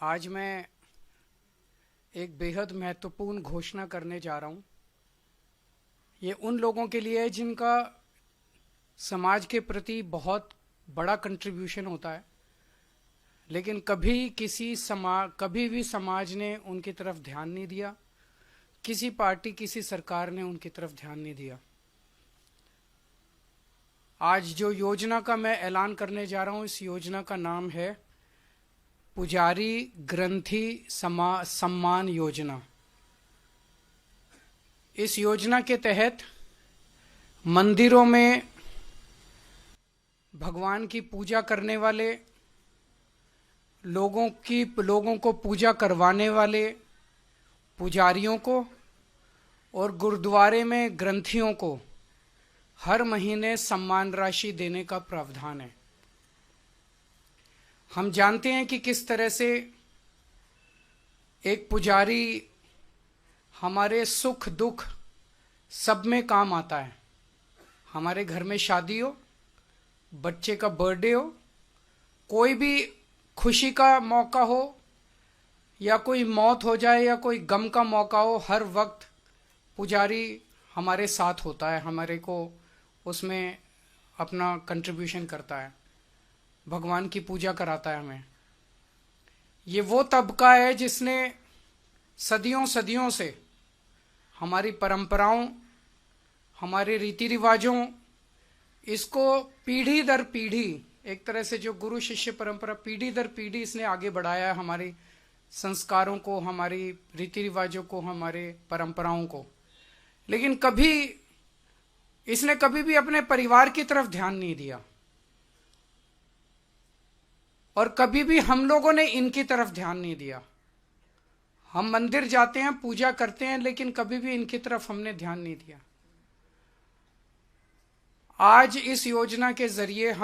आज मैं एक बेहद महत्वपूर्ण घोषणा करने जा रहा हूँ। ये उन लोगों के लिए है जिनका समाज के प्रति बहुत बड़ा कंट्रीब्यूशन होता है, लेकिन कभी भी समाज ने उनकी तरफ ध्यान नहीं दिया, किसी पार्टी किसी सरकार ने उनकी तरफ ध्यान नहीं दिया। आज जो योजना का मैं ऐलान करने जा रहा हूँ, इस योजना का नाम है पुजारी ग्रंथी सम्मान योजना। इस योजना के तहत मंदिरों में भगवान की पूजा करने वाले लोगों को पूजा करवाने वाले पुजारियों को और गुरुद्वारे में ग्रंथियों को हर महीने सम्मान राशि देने का प्रावधान है। हम जानते हैं कि किस तरह से एक पुजारी हमारे सुख दुख सब में काम आता है। हमारे घर में शादी हो, बच्चे का बर्थडे हो, कोई भी खुशी का मौका हो या कोई मौत हो जाए या कोई गम का मौका हो, हर वक्त पुजारी हमारे साथ होता है, हमारे को उसमें अपना कंट्रीब्यूशन करता है, भगवान की पूजा कराता है हमें। ये वो तबका है जिसने सदियों सदियों से हमारी परंपराओं, हमारे रीति रिवाजों, इसको पीढ़ी दर पीढ़ी, एक तरह से जो गुरु शिष्य परंपरा पीढ़ी दर पीढ़ी इसने आगे बढ़ाया है, हमारे संस्कारों को, हमारी रीति रिवाजों को, हमारे परंपराओं को। लेकिन इसने कभी भी अपने परिवार की तरफ ध्यान नहीं दिया और कभी भी हम लोगों ने इनकी तरफ ध्यान नहीं दिया। हम मंदिर जाते हैं, पूजा करते हैं, लेकिन कभी भी इनकी तरफ हमने ध्यान नहीं दिया। आज इस योजना के जरिए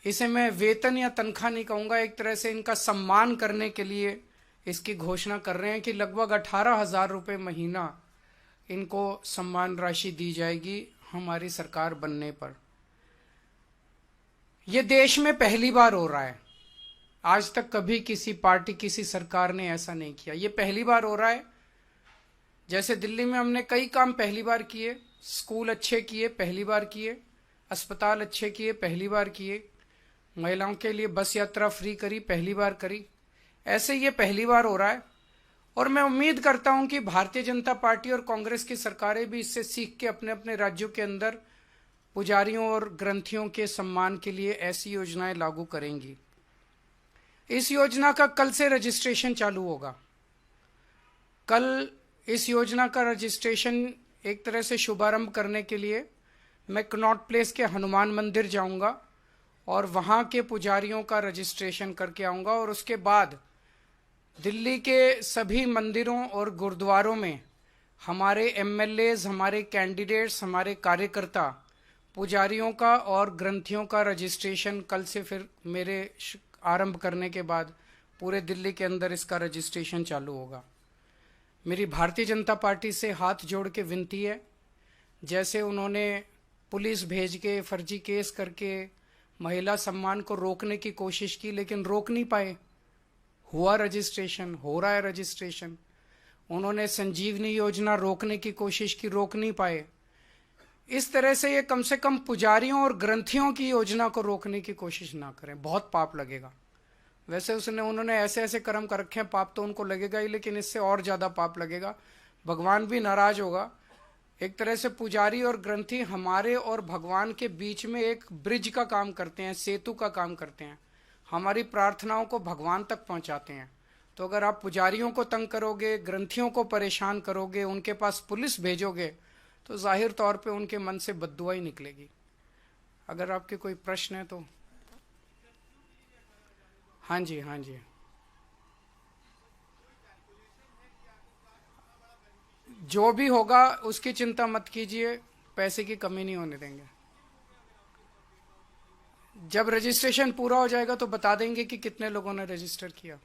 इसे मैं वेतन या तनख्वाह नहीं कहूंगा, एक तरह से इनका सम्मान करने के लिए इसकी घोषणा कर रहे हैं कि लगभग 18,000 रुपये महीना इनको सम्मान राशि दी जाएगी हमारी सरकार बनने पर। यह देश में पहली बार हो रहा है। आज तक कभी किसी पार्टी, किसी सरकार ने ऐसा नहीं किया। ये पहली बार हो रहा है। जैसे दिल्ली में हमने कई काम पहली बार किए, स्कूल अच्छे किए, पहली बार किए, अस्पताल अच्छे किए, पहली बार किए, महिलाओं के लिए बस यात्रा फ्री करी, पहली बार करी। ऐसे ये पहली बार हो रहा है और मैं उम्मीद करता हूं कि भारतीय जनता पार्टी और कांग्रेस की सरकारें भी इससे सीख के अपने अपने राज्यों के अंदर पुजारियों और ग्रंथियों के सम्मान के लिए ऐसी योजनाएं लागू करेंगी। इस योजना का कल से रजिस्ट्रेशन चालू होगा। कल इस योजना का रजिस्ट्रेशन एक तरह से शुभारंभ करने के लिए मैं कनॉट प्लेस के हनुमान मंदिर जाऊंगा और वहां के पुजारियों का रजिस्ट्रेशन करके आऊंगा और उसके बाद दिल्ली के सभी मंदिरों और गुरुद्वारों में हमारे एमएलएज, हमारे कैंडिडेट्स, हमारे कार्यकर्ता पुजारियों का और ग्रंथियों का रजिस्ट्रेशन कल से फिर मेरे आरंभ करने के बाद पूरे दिल्ली के अंदर इसका रजिस्ट्रेशन चालू होगा। मेरी भारतीय जनता पार्टी से हाथ जोड़ के विनती है, जैसे उन्होंने पुलिस भेज के फर्जी केस करके महिला सम्मान को रोकने की कोशिश की, लेकिन रोक नहीं पाए। हुआ रजिस्ट्रेशन, हो रहा है रजिस्ट्रेशन। उन्होंने संजीवनी योजना रोकने की कोशिश की, रोक नहीं पाए। इस तरह से ये कम से कम पुजारियों और ग्रंथियों की योजना को रोकने की कोशिश ना करें, बहुत पाप लगेगा। वैसे उन्होंने ऐसे ऐसे कर्म कर रखे हैं, पाप तो उनको लगेगा ही, लेकिन इससे और ज़्यादा पाप लगेगा। भगवान भी नाराज होगा। एक तरह से पुजारी और ग्रंथी हमारे और भगवान के बीच में एक ब्रिज का काम करते हैं, सेतु का काम करते हैं, हमारी प्रार्थनाओं को भगवान तक पहुंचाते हैं। तो अगर आप पुजारियों को तंग करोगे, ग्रंथियों को परेशान करोगे, उनके पास पुलिस भेजोगे, तो जाहिर तौर पे उनके मन से बद्दुआ ही निकलेगी। अगर आपके कोई प्रश्न है तो। हाँ जी, हाँ जी। जो भी होगा उसकी चिंता मत कीजिए, पैसे की कमी नहीं होने देंगे। जब रजिस्ट्रेशन पूरा हो जाएगा तो बता देंगे कि कितने लोगों ने रजिस्टर किया।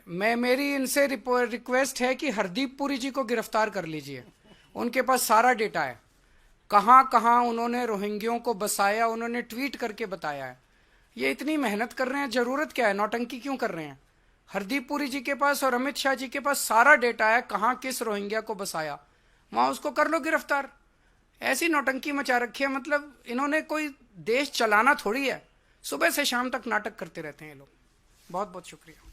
मेरी इनसे रिक्वेस्ट है कि हरदीप पुरी जी को गिरफ्तार कर लीजिए। उनके पास सारा डेटा है। कहाँ कहाँ उन्होंने रोहिंग्यों को बसाया, उन्होंने ट्वीट करके बताया है। ये इतनी मेहनत कर रहे हैं, जरूरत क्या है, नौटंकी क्यों कर रहे हैं? हरदीप पुरी जी के पास और अमित शाह जी के पास सारा डेटा है, कहाँ किस रोहिंग्या को बसाया, वहां उसको कर लो गिरफ्तार। ऐसी नौटंकी मचा रखी है, मतलब इन्होंने कोई देश चलाना थोड़ी है, सुबह से शाम तक नाटक करते रहते हैं ये लोग। बहुत बहुत शुक्रिया।